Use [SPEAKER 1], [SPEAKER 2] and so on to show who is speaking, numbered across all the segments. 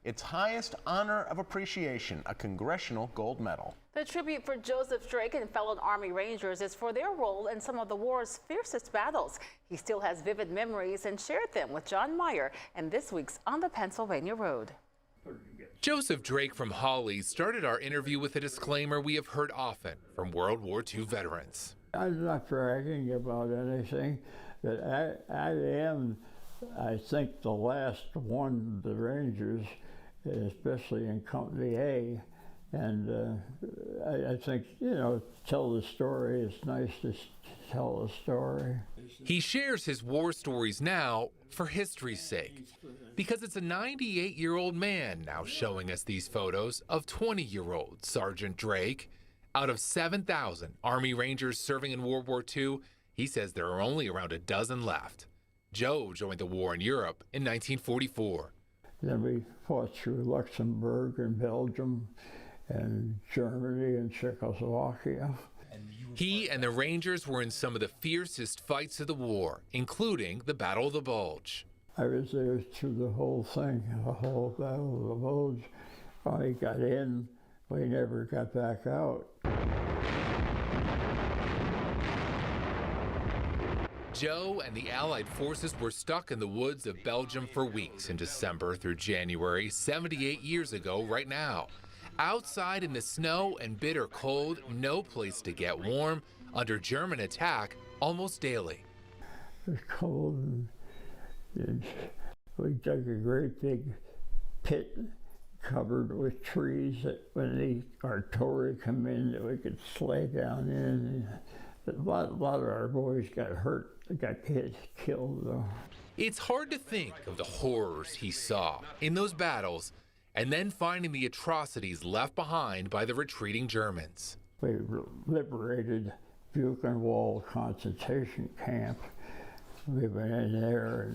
[SPEAKER 1] its highest honor of appreciation, a Congressional Gold Medal.
[SPEAKER 2] The tribute for Joseph Drake and fellow Army Rangers is for their role in some of the war's fiercest battles. He still has vivid memories and shared them with John Meyer in this week's On the Pennsylvania Road.
[SPEAKER 3] Joseph Drake from Hawley started our interview with a disclaimer we have heard often from World War II veterans.
[SPEAKER 4] I'm not bragging about anything, but I am, I think, the last one of the Rangers, especially in Company A. And I think, you know, tell the story. It's nice to tell a story.
[SPEAKER 3] He shares his war stories now for history's sake, because it's a 98-year-old man now showing us these photos of 20-year-old Sergeant Drake. Out of 7,000 Army Rangers serving in World War II, he says there are only around a dozen left. Joe joined the war in Europe in 1944.
[SPEAKER 4] Then we fought through Luxembourg and Belgium and Germany and Czechoslovakia.
[SPEAKER 3] He and the Rangers were in some of the fiercest fights of the war, including the Battle of the Bulge.
[SPEAKER 4] I was there through the whole thing, the whole Battle of the Bulge. I got in, we never got back out.
[SPEAKER 3] Joe and the Allied forces were stuck in the woods of Belgium for weeks in December through January, 78 years ago right now. Outside in the snow and bitter cold, no place to get warm, under German attack almost daily.
[SPEAKER 4] It was cold, and we dug a great big pit covered with trees that when the artillery come in that we could slay down in. A lot of our boys got hurt, got killed though.
[SPEAKER 3] It's hard to think of the horrors he saw in those battles and then finding the atrocities left behind by the retreating Germans.
[SPEAKER 4] We liberated Buchenwald concentration camp. We went in there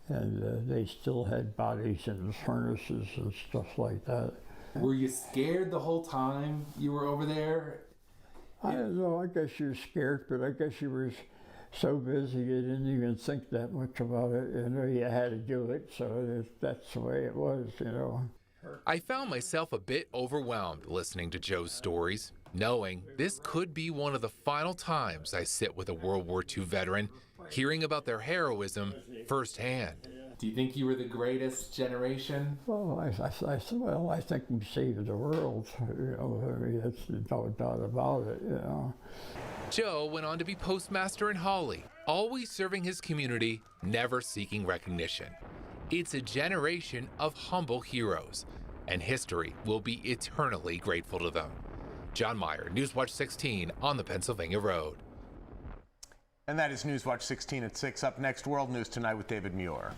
[SPEAKER 4] and they still had bodies in the furnaces and stuff like that.
[SPEAKER 5] Were you scared the whole time you were over there?
[SPEAKER 4] I don't know, I guess you were scared, but I guess you were so busy you didn't even think that much about it. You know, you had to do it, so that's the way it was, you know.
[SPEAKER 3] I found myself a bit overwhelmed listening to Joe's stories, knowing this could be one of the final times I sit with a World War II veteran, hearing about their heroism firsthand.
[SPEAKER 5] Do you think you were the greatest generation?
[SPEAKER 4] Well, I think we saved the world. You know, I mean, that's no doubt about it. You know.
[SPEAKER 3] Joe went on to be postmaster in Hawley, always serving his community, never seeking recognition. It's a generation of humble heroes, and history will be eternally grateful to them. John Meyer, Newswatch 16 on the Pennsylvania Road.
[SPEAKER 1] And that is Newswatch 16 at 6. Up next, World News Tonight with David Muir.